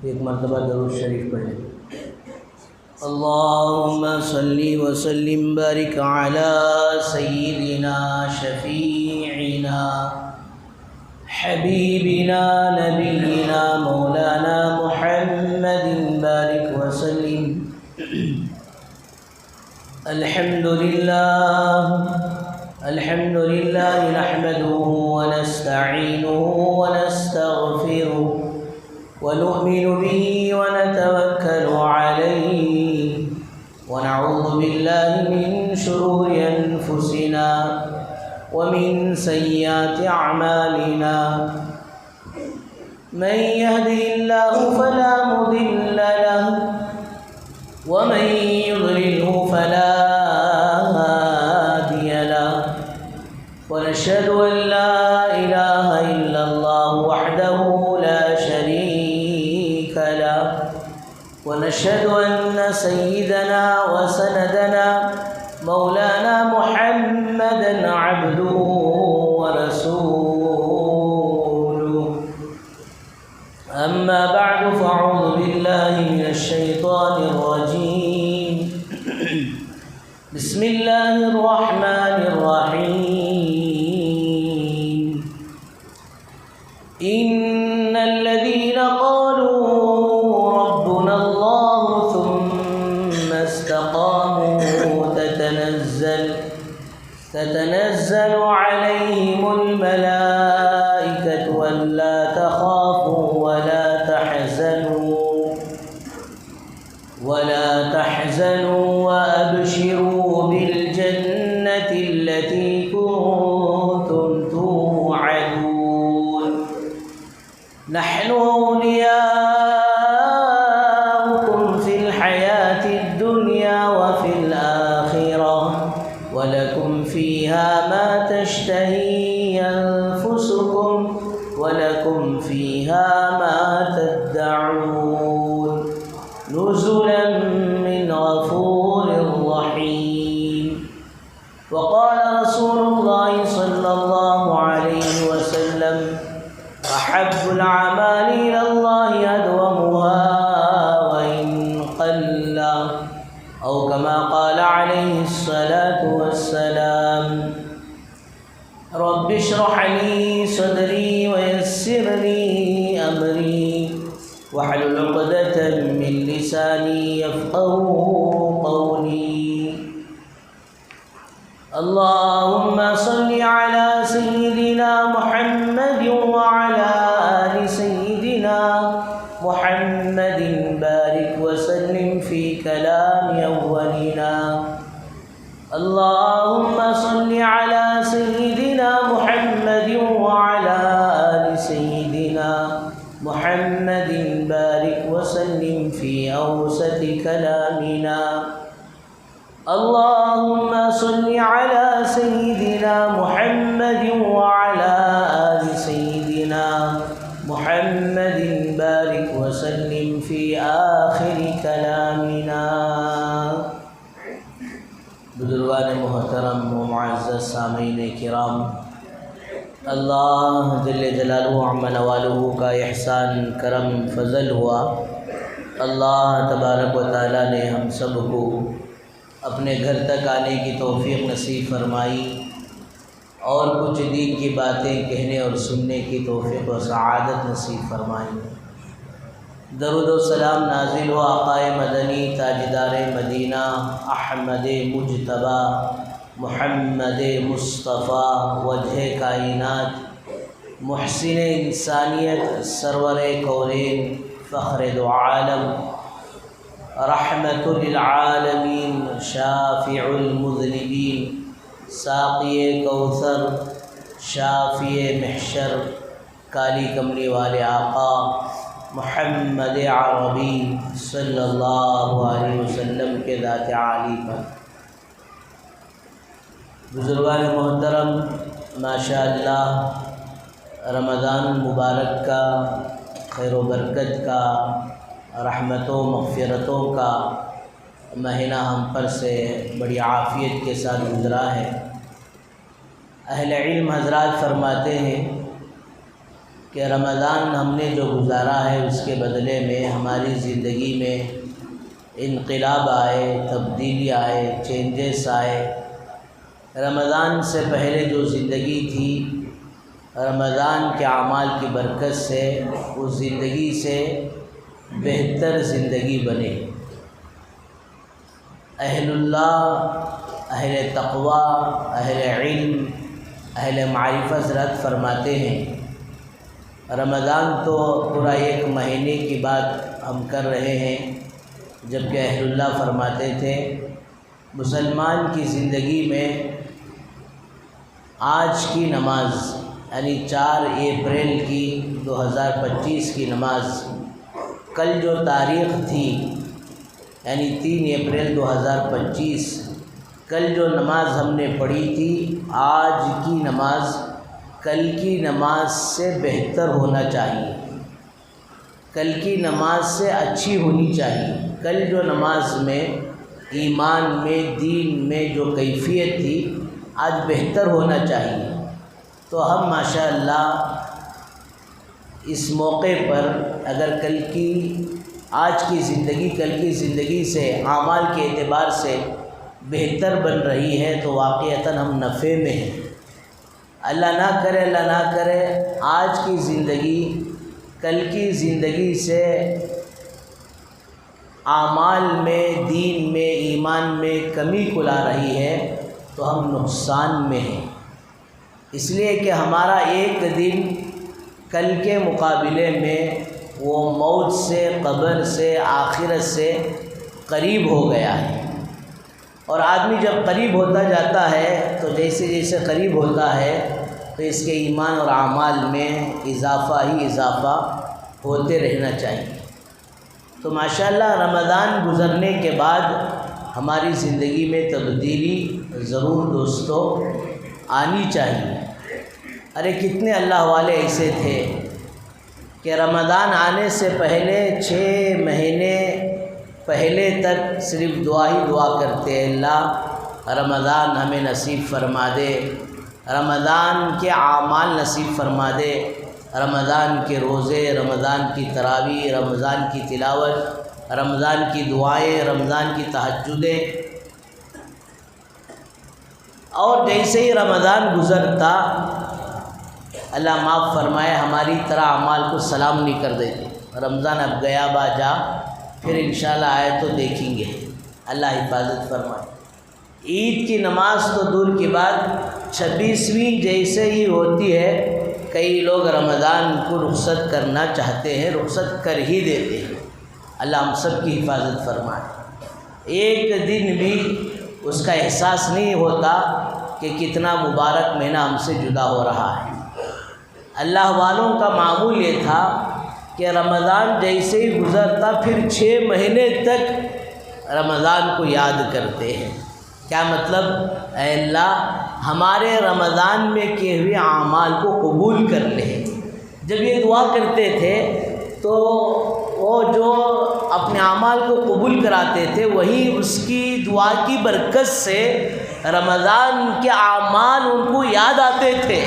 ایک مرتبہ درود شریف پڑھ لیں۔ اللہم صلی وسلم بارک علی سیدنا شفیعنا حبیبنا نبینا مولانا محمد بارک وسلم۔ الحمد للہ نحمده ونستعینه ونستغفره ونؤمن به ونتوکل علیہ ونعوذ باللہ من شرور انفسنا ومن سیئات اعمالنا من يهده الله فلا مضل له ومن يضلله فلا هادي له ونشهد أن لا إله إلا الله وحده لا شريك له ونشهد أن سيدنا وسندنا مولانا محمدا عبده ورسوله أما بعد فأعوذ بالله من الشيطان الرجيم بسم الله الرحمن الرحيم إن الذين قالوا ربنا الله ثم استقاموا تتنزل عليهم الملائكة ألا تخافوا ولا تحزنوا وأبشروا بالجنة التي كنتم توعدون نحن أولياؤكم في الحياة الدنيا وفي الآخرة ولكم فيها ما تشتهي أنفسكم ولكم فيها ما تدعون نزلا من غفور رحيم وقال رسول الله صلى الله عليه وسلم أحب الأعمال إلى الله أدومها وإن قل أو كما قال عليه الصلاة والسلام رب اشرح لي صدري ويسر لي أمري واحلل عقدة من لساني يفقهوا قولي اللهم صل على سيدنا محمد وعلى آل سيدنا محمد بارك وسلم في كلام أولنا اللهم صل على سيدنا محمد وعلى آل سيدنا محمد بارك وسلم في أوسط كلامنا اللهم صل على سيدنا محمد وعلى آل سيدنا محمد بارك وسلم في آخر كلامنا۔ بزرگان محترم و معزز سامعین کرام، اللہ جل جلالہ عم نوالہ کا احسان کرم فضل ہوا۔ اللہ تبارک و تعالیٰ نے ہم سب کو اپنے گھر تک آنے کی توفیق نصیب فرمائی اور کچھ دین کی باتیں کہنے اور سننے کی توفیق و سعادت نصیب فرمائی۔ درود و سلام نازل ہو آقا مدنی تاجدار مدینہ احمد مجتبیٰ محمد مصطفیٰ وجہ کائنات محسن انسانیت سرور کونین فخر دو عالم رحمت للعالمین شافع المذنبین ساقی کوثر شافی محشر کالی کملی والے آقا محمد عربی صلی اللہ علیہ وسلم کے ذات عالی پر۔ بزرگان محترم، ماشاءاللہ رمضان المبارک کا خیر و برکت کا رحمتوں مغفرتوں کا مہینہ ہم پر سے بڑی عافیت کے ساتھ گزرا ہے۔ اہل علم حضرات فرماتے ہیں کہ رمضان ہم نے جو گزارا ہے اس کے بدلے میں ہماری زندگی میں انقلاب آئے، تبدیلی آئے، چینجز آئے۔ رمضان سے پہلے جو زندگی تھی، رمضان کے اعمال کی برکت سے اس زندگی سے بہتر زندگی بنے۔ اہل اللہ، اہل تقوی، اہل علم، اہل معرفت حضرات فرماتے ہیں رمضان تو پورا ایک مہینے کی بات ہم کر رہے ہیں، جبکہ اہل اللہ فرماتے تھے مسلمان کی زندگی میں آج کی نماز یعنی 4 اپریل کی 2025 کی نماز، کل جو تاریخ تھی یعنی 3 اپریل 2025، کل جو نماز ہم نے پڑھی تھی، آج کی نماز کل کی نماز سے بہتر ہونا چاہیے، کل کی نماز سے اچھی ہونی چاہیے۔ کل جو نماز میں ایمان میں، دین میں جو کیفیت تھی، آج بہتر ہونا چاہیے۔ تو ہم ماشاءاللہ اس موقع پر اگر آج کی زندگی کل کی زندگی سے اعمال کے اعتبار سے بہتر بن رہی ہے تو واقعتاً ہم نفع میں ہیں۔ اللہ نہ کرے آج کی زندگی کل کی زندگی سے اعمال میں، دین میں، ایمان میں کمی کو لا رہی ہے تو ہم نقصان میں ہیں، اس لیے کہ ہمارا ایک دن کل کے مقابلے میں وہ موت سے، قبر سے، آخرت سے قریب ہو گیا ہے۔ اور آدمی جب قریب ہوتا جاتا ہے تو جیسے جیسے قریب ہوتا ہے تو اس کے ایمان اور اعمال میں اضافہ ہی اضافہ ہوتے رہنا چاہیے۔ تو ماشاءاللہ رمضان گزرنے کے بعد ہماری زندگی میں تبدیلی ضرور دوستو آنی چاہیے۔ ارے کتنے اللہ والے ایسے تھے کہ رمضان آنے سے پہلے 6 مہینے پہلے تک صرف دعا ہی دعا کرتے، اللہ رمضان ہمیں نصیب فرما دے، رمضان کے اعمال نصیب فرما دے، رمضان کے روزے، رمضان کی تراویح، رمضان کی تلاوت، رمضان کی دعائیں، رمضان کی تہجدیں۔ اور جیسے ہی رمضان گزرتا اللہ معاف فرمائے ہماری طرح اعمال کو سلام نہیں کر دیتے، رمضان اب گیا با جا، پھر انشاءاللہ آئے تو دیکھیں گے، اللہ حفاظت فرمائے۔ عید کی نماز تو دور کی بات، 26ویں جیسے ہی ہوتی ہے کئی لوگ رمضان کو رخصت کرنا چاہتے ہیں، رخصت کر ہی دیتے ہیں، اللہ ہم سب کی حفاظت فرمائے۔ ایک دن بھی اس کا احساس نہیں ہوتا کہ کتنا مبارک مہینہ ہم سے جدا ہو رہا ہے۔ اللہ والوں کا معمول یہ تھا کہ رمضان جیسے ہی گزرتا پھر 6 مہینے تک رمضان کو یاد کرتے ہیں۔ کیا مطلب؟ اے اللہ ہمارے رمضان میں کیے ہوئے اعمال کو قبول کر لے۔ جب یہ دعا کرتے تھے تو وہ جو اپنے اعمال کو قبول کراتے تھے وہی اس کی دعا کی برکت سے رمضان کے اعمال ان کو یاد آتے تھے۔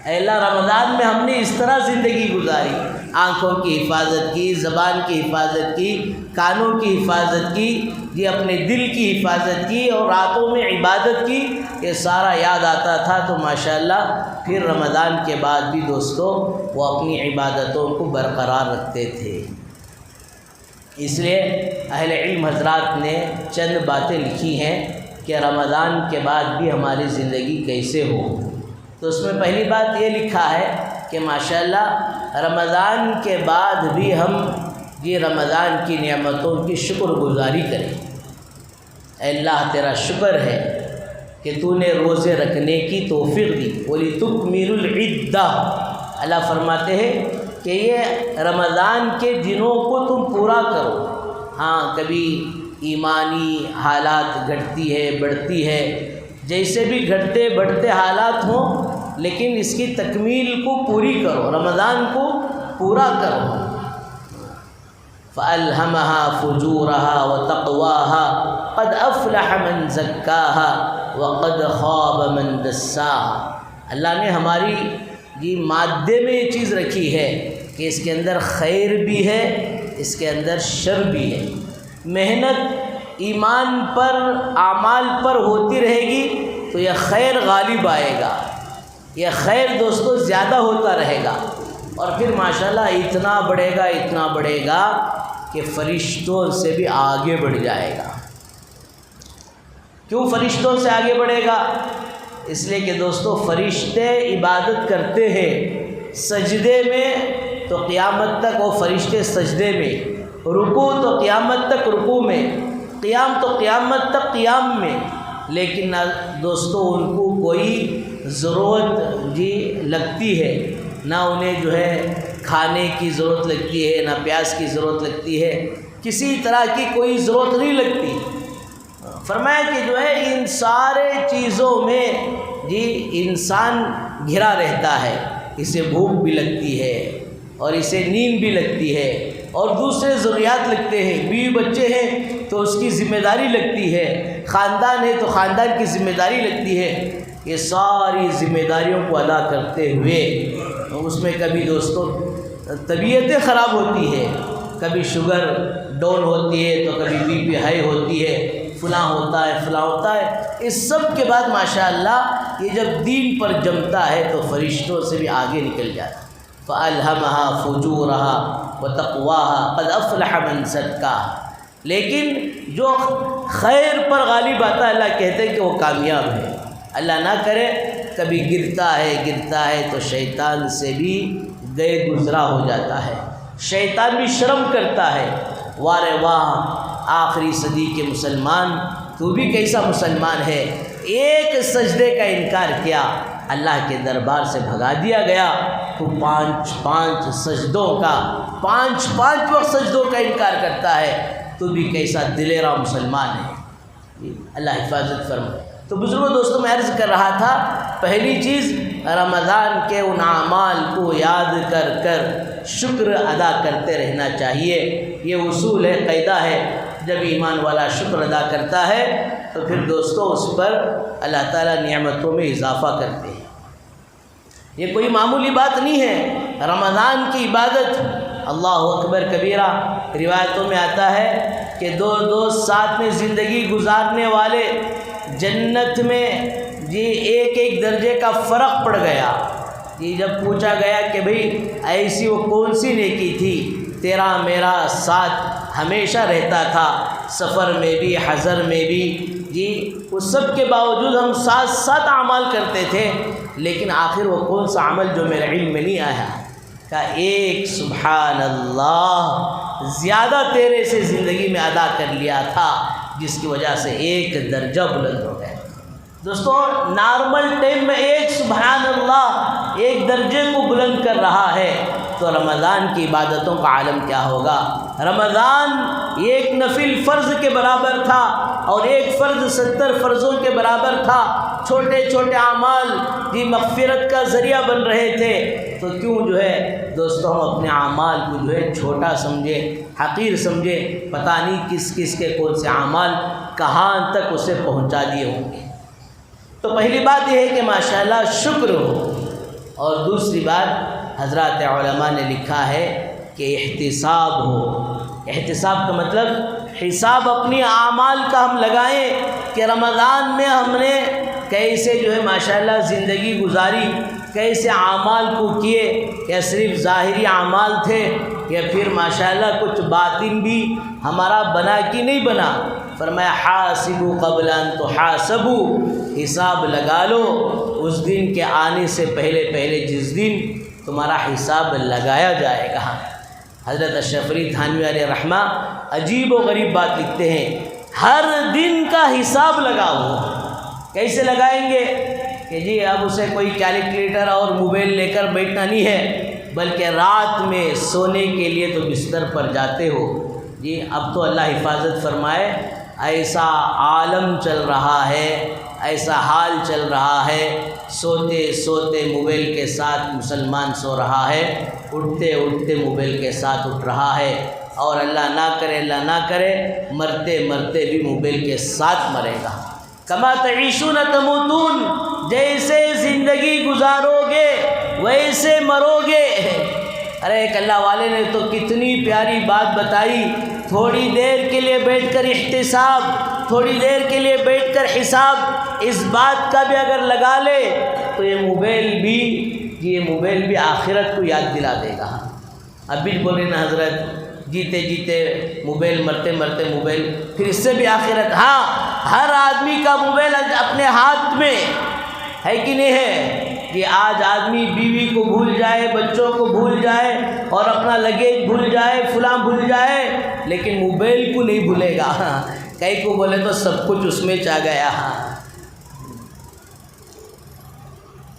اے اللہ رمضان میں ہم نے اس طرح زندگی گزاری، آنکھوں کی حفاظت کی، زبان کی حفاظت کی، کانوں کی حفاظت کی، یہ اپنے دل کی حفاظت کی اور راتوں میں عبادت کی، یہ سارا یاد آتا تھا۔ تو ماشاءاللہ پھر رمضان کے بعد بھی دوستو وہ اپنی عبادتوں کو برقرار رکھتے تھے۔ اس لیے اہل علم حضرات نے چند باتیں لکھی ہیں کہ رمضان کے بعد بھی ہماری زندگی کیسے ہو۔ تو اس میں پہلی بات یہ لکھا ہے کہ ماشاءاللہ رمضان کے بعد بھی ہم یہ رمضان کی نعمتوں کی شکر گزاری کریں۔ اے اللہ تیرا شکر ہے کہ تو نے روزے رکھنے کی توفیق دی، وَلِتُكْمِلُوا الْعِدَّةَ، اللہ فرماتے ہیں کہ یہ رمضان کے دنوں کو تم پورا کرو۔ ہاں کبھی ایمانی حالات گھٹتی ہے، بڑھتی ہے، جیسے بھی گھٹتے بڑھتے حالات ہوں لیکن اس کی تکمیل کو پوری کرو، رمضان کو پورا کرو۔ فَأَلْهَمَهَا فُجُورَهَا وَتَقْوَاهَا قَدْ أَفْلَحَ مَنْ زَكَّاهَا وَقَدْ خَابَ مَنْ دَسَّاهَا۔ اللہ نے ہماری مادے میں یہ چیز رکھی ہے کہ اس کے اندر خیر بھی ہے، اس کے اندر شر بھی ہے۔ محنت ایمان پر، اعمال پر ہوتی رہے گی تو یہ خیر غالب آئے گا، یہ خیر دوستو زیادہ ہوتا رہے گا، اور پھر ماشاءاللہ اتنا بڑھے گا کہ فرشتوں سے بھی آگے بڑھ جائے گا۔ کیوں فرشتوں سے آگے بڑھے گا؟ اس لیے کہ دوستو فرشتے عبادت کرتے ہیں سجدے میں تو قیامت تک وہ فرشتے سجدے میں، رکوع تو قیامت تک رکوع میں، قیام تو قیامت تک قیام میں، لیکن نہ دوستو ان کو کوئی ضرورت لگتی ہے، نہ انہیں کھانے کی ضرورت لگتی ہے، نہ پیاس کی ضرورت لگتی ہے، کسی طرح کی کوئی ضرورت نہیں لگتی۔ فرمایا کہ ان سارے چیزوں میں انسان گھرا رہتا ہے، اسے بھوک بھی لگتی ہے اور اسے نیند بھی لگتی ہے اور دوسرے ضروریات لگتے ہیں، بیوی بچے ہیں تو اس کی ذمہ داری لگتی ہے، خاندان ہے تو خاندان کی ذمہ داری لگتی ہے۔ یہ ساری ذمہ داریوں کو ادا کرتے ہوئے اس میں کبھی دوستوں طبیعتیں خراب ہوتی ہے، کبھی شوگر ڈاؤن ہوتی ہے تو کبھی بی پی ہائی ہوتی ہے، فلاں ہوتا ہے۔ اس سب کے بعد ماشاءاللہ یہ جب دین پر جمتا ہے تو فرشتوں سے بھی آگے نکل جاتا ہے۔ فَأَلْهَمَهَا فُجُورَهَا وَتَقْوَاهَا قَدْ أَفْلَحَ مَنْ زَكَّاهَا۔ لیکن جو خیر پر غالب آتا ہے اللہ کہتے ہیں کہ وہ کامیاب ہے۔ اللہ نہ کرے کبھی گرتا ہے تو شیطان سے بھی گئے گزرا ہو جاتا ہے، شیطان بھی شرم کرتا ہے، وارے واہ آخری صدی کے مسلمان، تو بھی کیسا مسلمان ہے، ایک سجدے کا انکار کیا، اللہ کے دربار سے بھگا دیا گیا، تو پانچ سجدوں کا، پانچ وقت سجدوں کا انکار کرتا ہے، تو بھی کیسا دلیرا مسلمان ہے۔ اللہ حفاظت فرمائے۔ تو بزرگوں دوستوں میں عرض کر رہا تھا، پہلی چیز رمضان کے ان اعمال کو یاد کر کر شکر ادا کرتے رہنا چاہیے۔ یہ اصول ہے، قاعدہ ہے، جب ایمان والا شکر ادا کرتا ہے تو پھر دوستوں اس پر اللہ تعالیٰ نعمتوں میں اضافہ کرتے ہیں۔ یہ کوئی معمولی بات نہیں ہے، رمضان کی عبادت اللہ اکبر کبیرہ۔ روایتوں میں آتا ہے کہ دو دوست ساتھ میں زندگی گزارنے والے جنت میں ایک درجے کا فرق پڑ گیا۔ جب پوچھا گیا کہ بھئی ایسی وہ کون سی نیکی تھی تیرا میرا ساتھ ہمیشہ رہتا تھا، سفر میں بھی حضر میں بھی، اس سب کے باوجود ہم ساتھ اعمال کرتے تھے، لیکن آخر وہ کون سا عمل جو میرے علم میں نہیں آیا؟ کہ ایک سبحان اللہ زیادہ تیرے سے زندگی میں ادا کر لیا تھا، جس کی وجہ سے ایک درجہ بلند ہو گیا۔ دوستو نارمل ٹائم میں ایک سبحان اللہ ایک درجے کو بلند کر رہا ہے، تو رمضان کی عبادتوں کا عالم کیا ہوگا؟ رمضان ایک نفل فرض کے برابر تھا اور ایک فرض 70 فرضوں کے برابر تھا، چھوٹے چھوٹے اعمال مغفرت کا ذریعہ بن رہے تھے، تو کیوں دوستوں ہم اپنے اعمال کو چھوٹا سمجھے، حقیر سمجھے، پتہ نہیں کس کس کے کون سے اعمال کہاں تک اسے پہنچا دیے ہوں گے۔ تو پہلی بات یہ ہے کہ ماشاءاللہ شکر ہو، اور دوسری بات حضرات علماء نے لکھا ہے کہ احتساب ہو۔ احتساب کا مطلب حساب اپنی اعمال کا ہم لگائیں کہ رمضان میں ہم نے کیسے ماشاءاللہ زندگی گزاری، کیسے اعمال کو کیے، یا صرف ظاہری اعمال تھے یا پھر ماشاءاللہ کچھ باطن بھی ہمارا بنا کہ نہیں بنا۔ فرمایا حاسبوا قبل ان تحاسبوا، حساب لگا لو اس دن کے آنے سے پہلے جس دن تمہارا حساب لگایا جائے گا۔ حضرت اشرفی تھانوی علیہ رحمہ عجیب و غریب بات لکھتے ہیں، ہر دن کا حساب لگاؤ۔ کیسے لگائیں گے کہ اب اسے کوئی کیلکولیٹر اور موبائل لے کر بیٹھنا نہیں ہے، بلکہ رات میں سونے کے لیے تو بستر پر جاتے ہو، اب تو اللہ حفاظت فرمائے، ایسا عالم چل رہا ہے، ایسا حال چل رہا ہے، سوتے سوتے موبائل کے ساتھ مسلمان سو رہا ہے، اٹھتے اٹھتے موبائل کے ساتھ اٹھ رہا ہے، اور اللہ نہ کرے مرتے مرتے بھی موبائل کے ساتھ مرے گا۔ کما تعیشون تموتون، جیسے زندگی گزارو گے ویسے مرو گے۔ ارے ایک اللہ والے نے تو کتنی پیاری بات بتائی، تھوڑی دیر کے لیے بیٹھ کر احتساب، تھوڑی دیر کے لیے بیٹھ کر حساب، اس بات کا بھی اگر لگا لے تو یہ موبائل بھی آخرت کو یاد دلا دے گا۔ اب بھی بول رہے نا حضرت، جیتے جیتے موبائل، مرتے مرتے موبائل، پھر اس سے بھی آخرت۔ ہاں، ہر آدمی کا موبائل اپنے ہاتھ میں ہے کہ نہیں ہے؟ کہ آج آدمی بیوی کو بھول جائے، بچوں کو بھول جائے، اور اپنا لگیج بھول جائے، فلاں بھول جائے، لیکن موبائل کو نہیں بھولے گا۔ کئی کو بولے تو سب کچھ اس میں چا گیا۔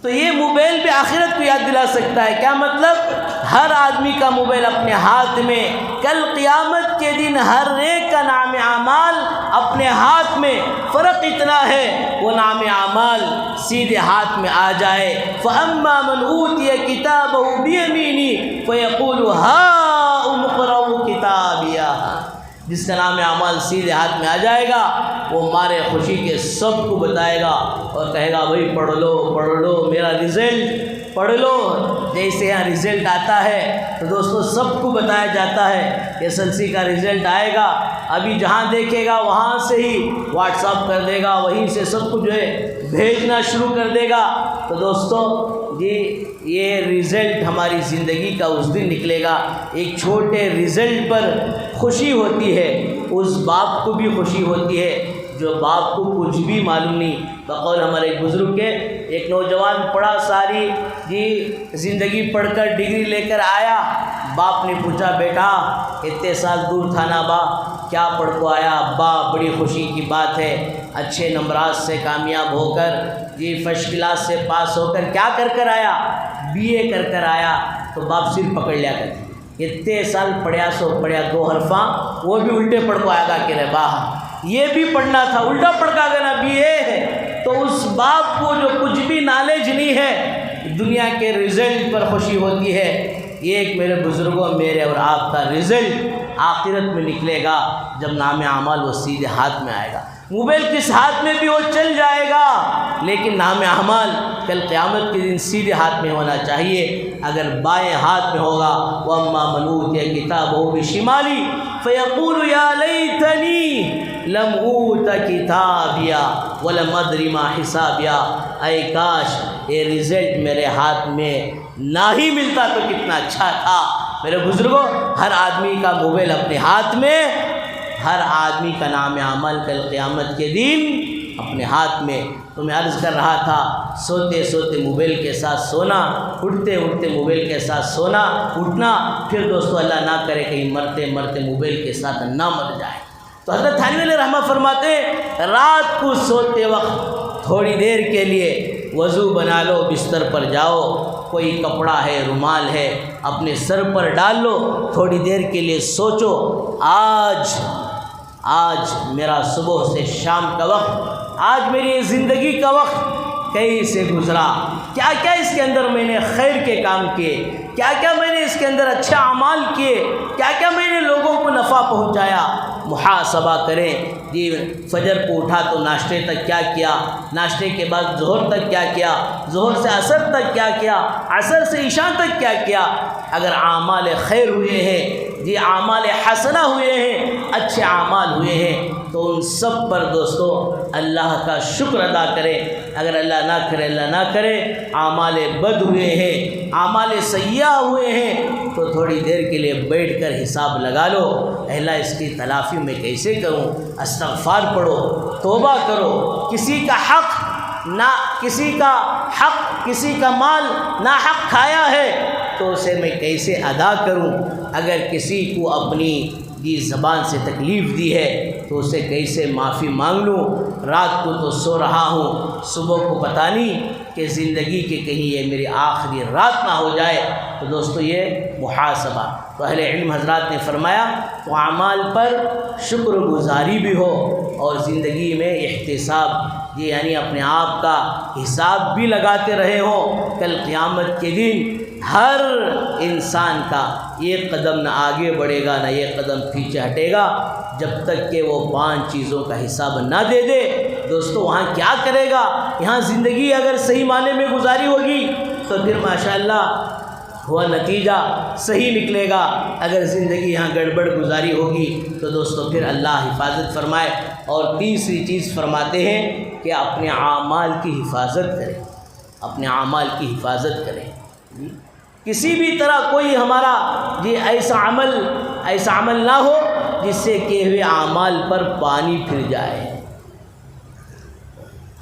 تو یہ موبائل بھی آخرت کو یاد دلا سکتا ہے۔ کیا مطلب؟ ہر آدمی کا موبائل اپنے ہاتھ میں، کل قیامت کے دن ہر ایک کا نام اعمال اپنے ہاتھ میں۔ فرق اتنا ہے، وہ نام اعمال سیدھے ہاتھ میں آ جائے۔ فَأَمَّا مَنْ أُوتِيَ كِتَابَهُ بِيَمِينِهِ فَيَقُولُ هَاؤُمُ اقْرَءُوا كِتَابِيَهْ، جس کا نام اعمال سیدھے ہاتھ میں آ جائے گا، وہ مارے خوشی کے سب کو بتائے گا اور کہے گا بھائی پڑھ لو میرا رزلٹ پڑھ لو۔ جیسے یہاں رزلٹ آتا ہے تو دوستو سب کو بتایا جاتا ہے SSLC کا رزلٹ آئے گا، ابھی جہاں دیکھے گا وہاں سے ہی واٹس ایپ کر دے گا، وہیں سے سب کو جو ہے بھیجنا شروع کر دے گا۔ تو دوستو جی یہ رزلٹ ہماری زندگی کا اس دن نکلے گا۔ ایک چھوٹے رزلٹ پر خوشی ہوتی ہے، اس باپ کو بھی خوشی ہوتی ہے جو باپ کو کچھ بھی معلوم نہیں۔ بقول ہمارے بزرگ کے، ایک نوجوان پڑھا ساری زندگی پڑھ کر ڈگری لے کر آیا، باپ نے پوچھا بیٹا اتنے سال دور تھا نا با، کیا پڑھ کو آیا؟ ابا بڑی خوشی کی بات ہے، اچھے نمبرات سے کامیاب ہو کر فرسٹ کلاس سے پاس ہو کر کیا کر آیا؟ BA کر آیا۔ تو باپ صرف پکڑ لیا کرتے، اتنے سال پڑھیا سو پڑھیا 2 حرفاں، وہ بھی الٹے پڑھ کو آیا گا کہ رہے باہ یہ بھی پڑھنا تھا، الٹا پڑھ کا گنا BA ہے۔ تو اس باپ کو جو کچھ بھی نالج نہیں ہے، دنیا کے رزلٹ پر خوشی ہوتی ہے۔ یہ ایک میرے بزرگوں، میرے اور آپ کا رزلٹ آخرت میں نکلے گا جب نام اعمال وہ سیدھے ہاتھ میں آئے گا۔ موبائل کس ہاتھ میں بھی وہ چل جائے گا، لیکن نام اعمال کل قیامت کے دن سیدھے ہاتھ میں ہونا چاہیے۔ اگر بائیں ہاتھ میں ہوگا، وَأَمَّا مَنْ أُوتِيَ كِتَابَهُ بِشِمَالِهِ فَيَقُولُ يَا لَيْتَنِي لَمْ أُوتَ كِتَابِيَهْ وَلَمْ أَدْرِ مَا حِسَابِيَهْ، اے کاش یہ رزلٹ میرے ہاتھ میں نہ ہی ملتا تو کتنا اچھا تھا۔ میرے بزرگوں، ہر آدمی کا موبائل اپنے ہاتھ میں، ہر آدمی کا نام عمل کل قیامت کے دن اپنے ہاتھ میں۔ تو میں عرض کر رہا تھا، سوتے سوتے موبائل کے ساتھ سونا، اٹھتے اٹھتے موبائل کے ساتھ سونا اٹھنا، پھر دوستو اللہ نہ کرے کہیں مرتے مرتے موبائل کے ساتھ نہ مر جائے۔ تو حضرت تھانوی علیہ رحمہ فرماتے ہیں، رات کو سوتے وقت تھوڑی دیر کے لیے وضو بنا لو، بستر پر جاؤ، کوئی کپڑا ہے، رومال ہے، اپنے سر پر ڈال لو، تھوڑی دیر کے لیے سوچو آج میرا صبح سے شام کا وقت، آج میری زندگی کا وقت کیسے گزرا، کیا کیا اس کے اندر میں نے خیر کے کام کیے، کیا کیا میں نے اس کے اندر اچھے اعمال کیے، کیا کیا میں نے لوگوں کو نفع پہنچایا۔ محاسبہ کریں جی، فجر کو اٹھا تو ناشتے تک کیا کیا، ناشتے کے بعد ظہر تک کیا کیا، ظہر سے عصر تک کیا کیا، عصر سے عشاء تک کیا کیا۔ اگر اعمال خیر ہوئے ہیں جی، اعمال حسنہ ہوئے ہیں، اچھے اعمال ہوئے ہیں، تو ان سب پر دوستو اللہ کا شکر ادا کریں۔ اگر اللہ نہ کرے اعمال بد ہوئے ہیں، اعمال سیئہ ہوئے ہیں، تو تھوڑی دیر کے لیے بیٹھ کر حساب لگا لو، اللہ اس کی تلافی میں کیسے کروں، استغفار پڑھو، توبہ کرو، کسی کا حق کسی کا مال ناحق کھایا ہے تو اسے میں کیسے ادا کروں، اگر کسی کو اپنی زبان سے تکلیف دی ہے تو اسے کیسے معافی مانگ لوں۔ رات کو تو سو رہا ہوں، صبح کو پتہ نہیں کہ زندگی کے کہیں یہ میری آخری رات نہ ہو جائے۔ تو دوستو یہ محاسبہ، تو اہل علم حضرات نے فرمایا تو اعمال پر شکر گزاری بھی ہو اور زندگی میں احتساب یعنی اپنے آپ کا حساب بھی لگاتے رہے ہوں۔ کل قیامت کے دن ہر انسان کا ایک قدم نہ آگے بڑھے گا، نہ ایک قدم پیچھے ہٹے گا جب تک کہ وہ 5 چیزوں کا حساب نہ دے دے۔ دوستو وہاں کیا کرے گا؟ یہاں زندگی اگر صحیح معنی میں گزاری ہوگی، تو پھر ماشاءاللہ وہ نتیجہ صحیح نکلے گا۔ اگر زندگی یہاں گڑبڑ گزاری ہوگی تو دوستو پھر اللہ حفاظت فرمائے۔ اور تیسری چیز فرماتے ہیں کہ اپنے اعمال کی حفاظت کریں، اپنے اعمال کی حفاظت کریں۔ کسی بھی طرح کوئی ہمارا ایسا عمل نہ ہو جس سے کیے ہوئے اعمال پر پانی پھر جائے۔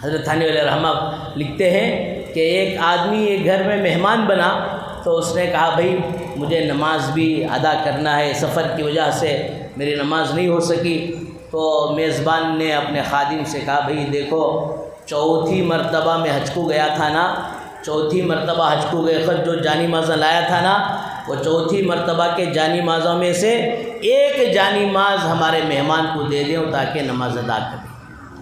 حضرت تھانوی علیہ رحمہ لکھتے ہیں کہ ایک آدمی ایک گھر میں مہمان بنا تو اس نے کہا بھائی مجھے نماز بھی ادا کرنا ہے، سفر کی وجہ سے میری نماز نہیں ہو سکی۔ تو میزبان نے اپنے خادم سے کہا بھائی دیکھو چوتھی مرتبہ میں حج کو گیا تھا نا، چوتھی مرتبہ حج کو گئے خود جو جانی مازہ لایا تھا نا، وہ چوتھی مرتبہ کے جانی مازوں میں سے ایک جانی ماز ہمارے مہمان کو دے دیں تاکہ نماز ادا کریں۔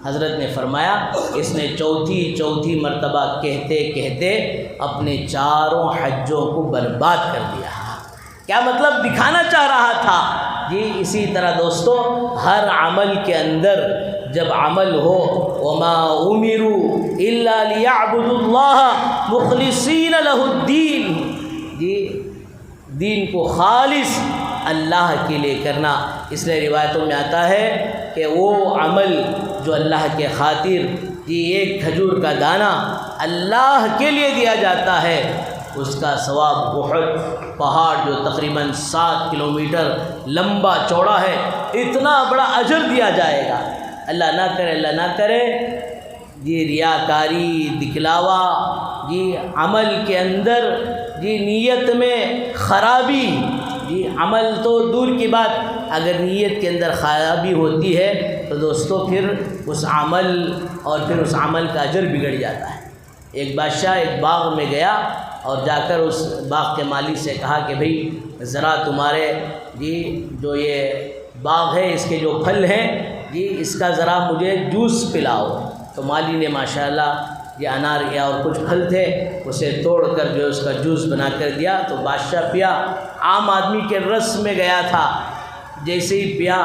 حضرت نے فرمایا اس نے چوتھی مرتبہ کہتے کہتے اپنے چاروں حجوں کو برباد کر دیا۔ کیا مطلب دکھانا چاہ رہا تھا؟ اسی طرح دوستو ہر عمل کے اندر جب عمل ہو وما امروا الا ليعبدوا الله مخلصین لہ الدین، دین کو خالص اللہ کے لیے کرنا۔ اس لیے روایتوں میں آتا ہے کہ وہ عمل جو اللہ کے خاطر ایک کھجور کا دانہ اللہ کے لیے دیا جاتا ہے، اس کا ثواب احد پہاڑ جو تقریباً 7 کلومیٹر لمبا چوڑا ہے، اتنا بڑا اجر دیا جائے گا۔ اللہ نہ کرے ریاکاری، دکھلاوا، عمل کے اندر نیت میں خرابی، عمل تو دور کی بات، اگر نیت کے اندر خرابی ہوتی ہے تو دوستو پھر اس عمل کا اجر بگڑ جاتا ہے۔ ایک بادشاہ ایک باغ میں گیا اور جا کر اس باغ کے مالی سے کہا کہ بھئی ذرا تمہارے جو یہ باغ ہے اس کے جو پھل ہیں اس کا ذرا مجھے جوس پلاؤ۔ تو مالی نے ماشاءاللہ انار یا اور کچھ پھل تھے اسے توڑ کر جو اس کا جوس بنا کر دیا تو بادشاہ پیا۔ عام آدمی کے رس میں گیا تھا، جیسے ہی پیا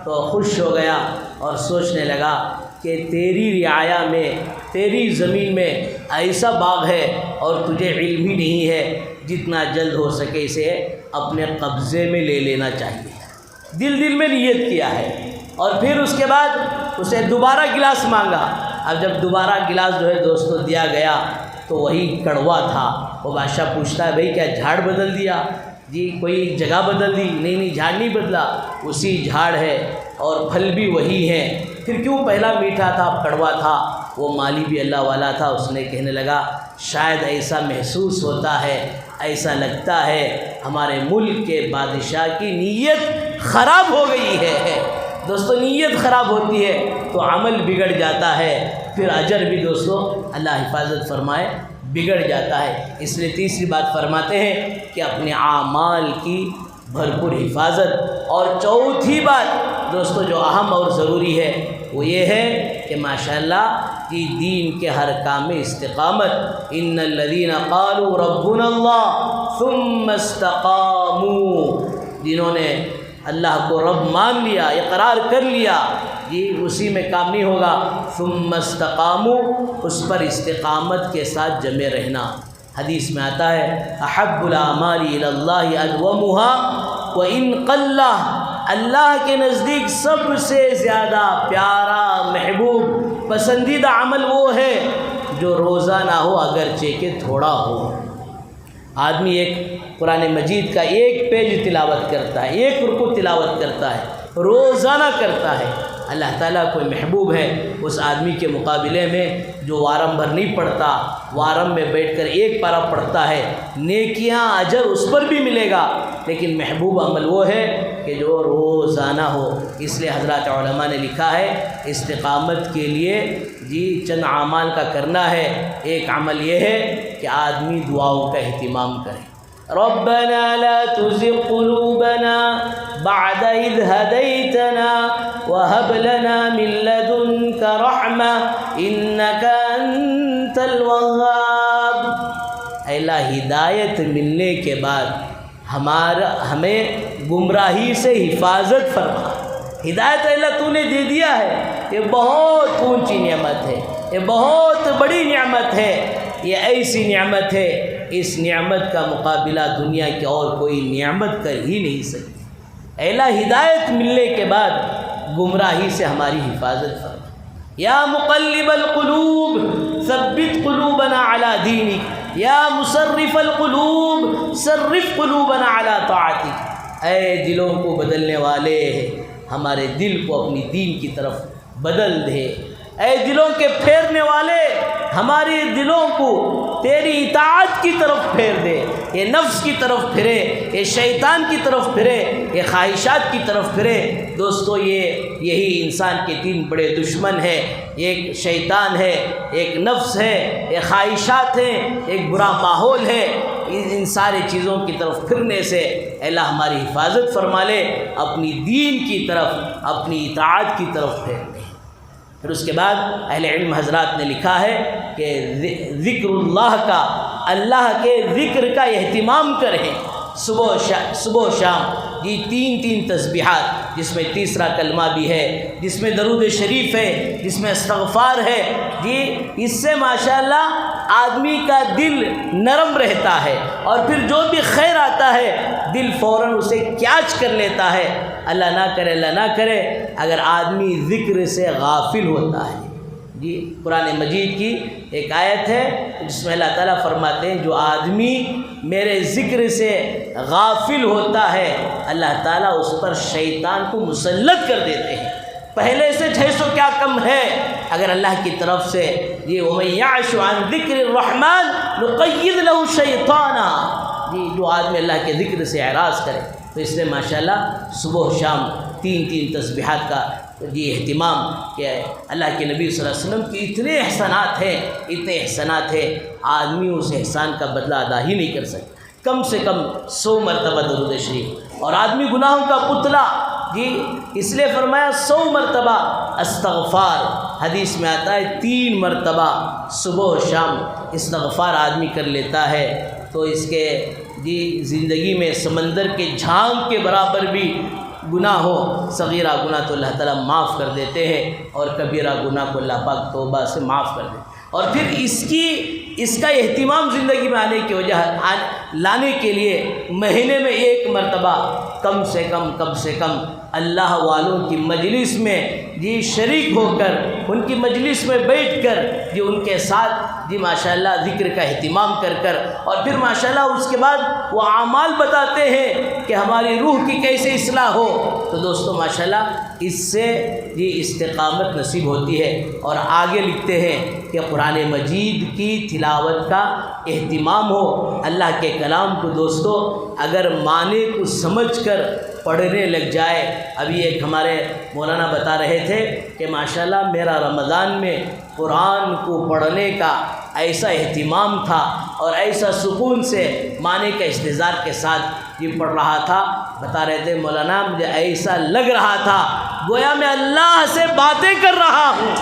تو خوش ہو گیا اور سوچنے لگا کہ تیری رعایا میں، تیری زمین میں ایسا باغ ہے اور تجھے علم ہی نہیں ہے، جتنا جلد ہو سکے اسے اپنے قبضے میں لے لینا چاہیے۔ دل میں نیت کیا ہے اور پھر اس کے بعد اسے دوبارہ گلاس مانگا۔ اب جب دوبارہ گلاس جو ہے دوستو دیا گیا تو وہی کڑوا تھا۔ وہ بادشاہ پوچھتا ہے بھئی کیا جھاڑ بدل دیا؟ کوئی جگہ بدل دی؟ نہیں جھاڑ نہیں بدلا، اسی جھاڑ ہے اور پھل بھی وہی ہیں، پھر کیوں پہلا میٹھا تھا اب کڑوا تھا؟ وہ مالی بھی اللہ والا تھا، اس نے کہنے لگا شاید ایسا محسوس ہوتا ہے، ایسا لگتا ہے ہمارے ملک کے بادشاہ کی نیت خراب ہو گئی ہے۔ دوستو نیت خراب ہوتی ہے تو عمل بگڑ جاتا ہے، پھر اجر بھی دوستو اللہ حفاظت فرمائے بگڑ جاتا ہے۔ اس لیے تیسری بات فرماتے ہیں کہ اپنے اعمال کی بھرپور حفاظت۔ اور چوتھی بات دوستو جو اہم اور ضروری ہے وہ یہ ہے کہ ماشاءاللہ دین کے ہر کام میں استقامت۔ ان الذین قالوا ربنا اللہ ثم استقاموا، جنہوں نے اللہ کو رب مان لیا، اقرار کر لیا، اسی میں کام نہیں ہوگا۔ ثم استقاموا، اس پر استقامت کے ساتھ جمے رہنا۔ حدیث میں آتا ہے احب الاعمال الی اللہ ادومها وان قل، اللہ کے نزدیک سب سے زیادہ پیارا، محبوب، پسندیدہ عمل وہ ہے جو روزانہ ہو اگرچہ کہ تھوڑا ہو۔ آدمی ایک قرآن مجید کا ایک پیج تلاوت کرتا ہے، ایک رکوع تلاوت کرتا ہے، روزانہ کرتا ہے، اللہ تعالیٰ کوئی محبوب ہے اس آدمی کے مقابلے میں جو وارم بھر نہیں پڑھتا، وارم میں بیٹھ کر ایک پارہ پڑھتا ہے، نیکیاں اجر اس پر بھی ملے گا، لیکن محبوب عمل وہ ہے کہ جو روزانہ ہو۔ اس لیے حضرات علماء نے لکھا ہے استقامت کے لیے چند اعمال کا کرنا ہے۔ ایک عمل یہ ہے کہ آدمی دعاؤں کا اہتمام کرے۔ ربنا لا تزغ قلوبنا بعد إذ هديتنا وهب لنا من لدنك رحمة إنك أنت الوهاب۔ اے اللہ ہدایت ملنے کے بعد ہمیں گمراہی سے حفاظت فرما۔ ہدایت اللہ تو نے دے دیا ہے، یہ بہت اونچی نعمت ہے، یہ بہت بڑی نعمت ہے، یہ ایسی نعمت ہے اس نعمت کا مقابلہ دنیا کی اور کوئی نعمت کر ہی نہیں سکتی۔ اے اللہ ہدایت ملنے کے بعد گمراہی سے ہماری حفاظت فرما۔ یا مقلب القلوب ثبت قلوبنا علی دینک، یا مصرف القلوب صرف قلوبنا علی طاعتک۔ اے دلوں کو بدلنے والے ہمارے دل کو اپنی دین کی طرف بدل دے۔ اے دلوں کے پھیرنے والے ہمارے دلوں کو تیری اطاعت کی طرف پھیر دے۔ یہ نفس کی طرف پھرے، یہ شیطان کی طرف پھرے، یہ خواہشات کی طرف پھرے۔ دوستو یہی انسان کے تین بڑے دشمن ہیں، ایک شیطان ہے، ایک نفس ہے، ایک خواہشات ہیں، ایک برا ماحول ہے۔ ان سارے چیزوں کی طرف پھرنے سے اللہ ہماری حفاظت فرما لے، اپنی دین کی طرف، اپنی اطاعت کی طرف پھیر لے۔ پھر اس کے بعد اہل علم حضرات نے لکھا ہے کہ ذکر اللہ کا، اللہ کے ذکر کا اہتمام کریں صبح و شام۔ یہ تین تسبیحات، جس میں تیسرا کلمہ بھی ہے، جس میں درود شریف ہے، جس میں استغفار ہے، اس سے ماشاءاللہ آدمی کا دل نرم رہتا ہے، اور پھر جو بھی خیر آتا ہے دل فوراً اسے کیچ کر لیتا ہے۔ اللہ نہ کرے اگر آدمی ذکر سے غافل ہوتا ہے۔ قرآن مجید کی ایک آیت ہے جس میں اللہ تعالیٰ فرماتے ہیں جو آدمی میرے ذکر سے غافل ہوتا ہے اللہ تعالیٰ اس پر شیطان کو مسلط کر دیتے ہیں۔ پہلے سے 600 کیا کم ہے اگر اللہ کی طرف سے وَمَن يَعْشُ عَن ذِكْرِ الرَّحْمَنِ نُقَيِّضْ لَهُ شَيْطَانًا، جو آدمی اللہ کے ذکر سے اعراض کرے تو اس نے ماشاءاللہ صبح و شام تین تسبیحات کا اہتمام کیا ہے۔ اللہ کے نبی صلی اللہ علیہ وسلم کی اتنے احسانات ہیں، آدمی اس احسان کا بدلہ ادا ہی نہیں کر سکتا۔ کم سے کم 100 مرتبہ درود شریف، اور آدمی گناہوں کا پتلا، اس لیے فرمایا 100 مرتبہ استغفار۔ حدیث میں آتا ہے 3 مرتبہ صبح و شام استغفار آدمی کر لیتا ہے تو اس کے زندگی میں سمندر کے جھانگ کے برابر بھی گناہ ہو، صغیرہ گناہ تو اللہ تعالیٰ معاف کر دیتے ہیں، اور کبیرہ گناہ کو اللہ پاک توبہ سے معاف کر دیتے ہیں۔ اور پھر اس کا اہتمام زندگی میں لانے کے لیے مہینے میں 1 مرتبہ کم سے کم اللہ والوں کی مجلس میں شریک ہو کر، ان کی مجلس میں بیٹھ کر ان کے ساتھ ماشاءاللہ ذکر کا اہتمام کر اور پھر ماشاءاللہ اس کے بعد وہ اعمال بتاتے ہیں کہ ہماری روح کی کیسے اصلاح ہو۔ تو دوستو ماشاءاللہ اس سے استقامت نصیب ہوتی ہے۔ اور آگے لکھتے ہیں کہ قرآن مجید کی تلاوت کا اہتمام ہو۔ اللہ کے کلام کو دوستو اگر معنی کو سمجھ کر پڑھنے لگ جائے، ابھی ایک ہمارے مولانا بتا رہے تھے کہ ماشاءاللہ میرا رمضان میں قرآن کو پڑھنے کا ایسا اہتمام تھا اور ایسا سکون سے معنی کا استحضار کے ساتھ پڑھ رہا تھا۔ بتا رہے تھے مولانا مجھے ایسا لگ رہا تھا گویا میں اللہ سے باتیں کر رہا ہوں۔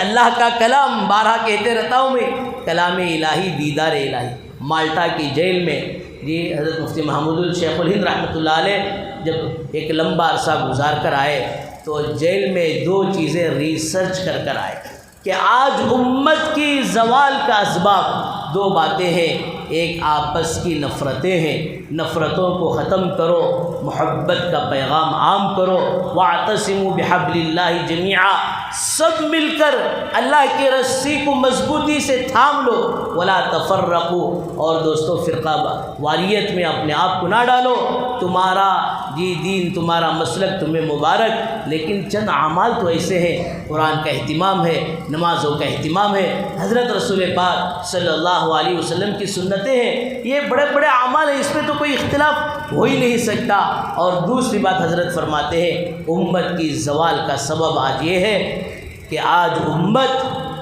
اللہ کا کلام، بارہا کہتے رہتا ہوں میں، کلام الہی، دیدار الہی۔ مالٹا کی جیل میں حضرت مفتی محمود الشیخ الہند رحمۃ اللہ علیہ جب ایک لمبا عرصہ گزار کر آئے تو جیل میں 2 چیزیں ریسرچ کر آئے کہ آج امت کی زوال کا اسباب 2 باتیں ہیں۔ ایک آپس کی نفرتیں ہیں، نفرتوں کو ختم کرو، محبت کا پیغام عام کرو۔ واعتصموا بحبل اللہ جمیعا، سب مل کر اللہ کی رسی کو مضبوطی سے تھام لو۔ ولا تفرقوا، اور دوستو فرقہ واریت میں اپنے آپ کو نہ ڈالو۔ تمہارا دین، تمہارا مسلک تمہیں مبارک، لیکن چند اعمال تو ایسے ہیں، قرآن کا اہتمام ہے، نمازوں کا اہتمام ہے، حضرت رسول پاک صلی اللہ علیہ وسلم کی سنتیں ہیں، یہ بڑے بڑے اعمال ہیں، اس میں تو کوئی اختلاف ہو ہی نہیں سکتا۔ اور دوسری بات حضرت فرماتے ہیں امت کی زوال کا سبب آج یہ ہے کہ آج امت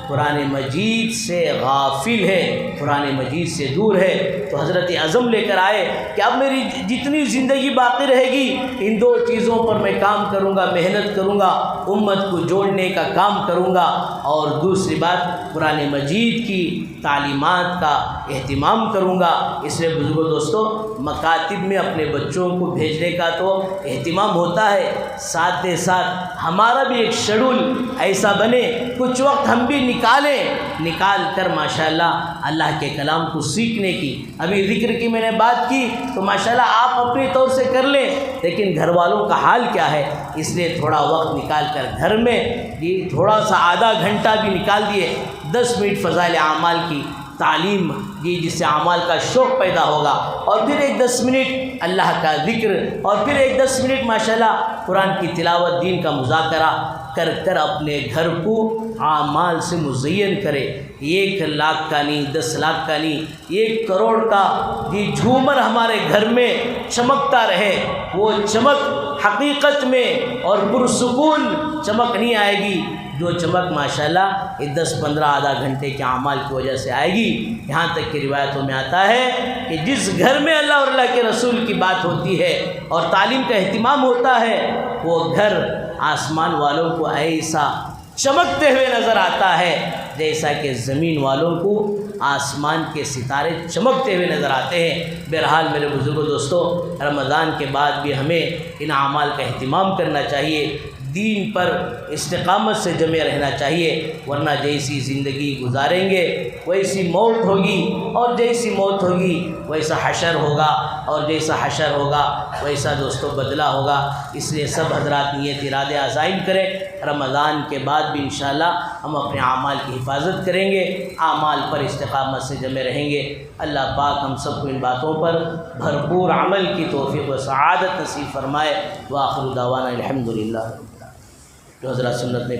قرآن مجید سے غافل ہے، قرآن مجید سے دور ہے۔ تو حضرت عزم لے کر آئے کہ اب میری جتنی زندگی باقی رہے گی ان 2 چیزوں پر میں کام کروں گا، محنت کروں گا، امت کو جوڑنے کا کام کروں گا۔ اور دوسری بات قرآن مجید کی تعلیمات کا اہتمام کروں گا۔ اس لیے بزرگوں دوستو مکاتب میں اپنے بچوں کو بھیجنے کا تو اہتمام ہوتا ہے، ساتھ ہمارا بھی ایک شیڈول ایسا بنے، کچھ وقت ہم بھی نکال کر ماشاءاللہ اللہ کے کلام کو سیکھنے کی. ابھی ذکر کی میں نے بات کی تو ماشاءاللہ آپ اپنے طور سے کر لیں، لیکن گھر والوں کا حال کیا ہے، اس لیے تھوڑا وقت نکال کر گھر میں یہ تھوڑا سا آدھا گھنٹہ بھی نکال دیے، 10 منٹ فضائل اعمال کی تعلیم جس سے اعمال کا شوق پیدا ہوگا، اور پھر ایک 10 منٹ اللہ کا ذکر، اور پھر ایک 10 منٹ ماشاءاللہ قرآن کی تلاوت، دین کا مذاکرہ کر کر اپنے گھر کو اعمال سے مزین کرے. 1 لاکھ کا نہیں، 10 لاکھ کا نہیں، 1 کروڑ کا یہ جھومر ہمارے گھر میں چمکتا رہے. وہ چمک حقیقت میں اور پرسکون چمک نہیں آئے گی جو چمک ماشاءاللہ یہ 10-15 آدھا گھنٹے کے اعمال کی وجہ سے آئے گی. یہاں تک کہ روایتوں میں آتا ہے کہ جس گھر میں اللہ اور اللہ کے رسول کی بات ہوتی ہے اور تعلیم کا اہتمام ہوتا ہے، وہ گھر آسمان والوں کو ایسا چمکتے ہوئے نظر آتا ہے جیسا کہ زمین والوں کو آسمان کے ستارے چمکتے ہوئے نظر آتے ہیں. بہرحال میرے بزرگوں دوستوں، رمضان کے بعد بھی ہمیں ان اعمال کا اہتمام کرنا چاہیے، دین پر استقامت سے جمے رہنا چاہیے، ورنہ جیسی زندگی گزاریں گے ویسی موت ہوگی، اور جیسی موت ہوگی ویسا حشر ہوگا، اور جیسا حشر ہوگا ویسا دوستوں بدلہ ہوگا. اس لیے سب حضرات نیت ارادے عزائم کریں. رمضان کے بعد بھی انشاءاللہ ہم اپنے اعمال کی حفاظت کریں گے، اعمال پر استقامت سے جمے رہیں گے. اللہ پاک ہم سب کو ان باتوں پر بھرپور عمل کی توفیق و سعادت نصیب فرمائے. وآخر دعوانا الحمدللہ. جو حضرات سنت میں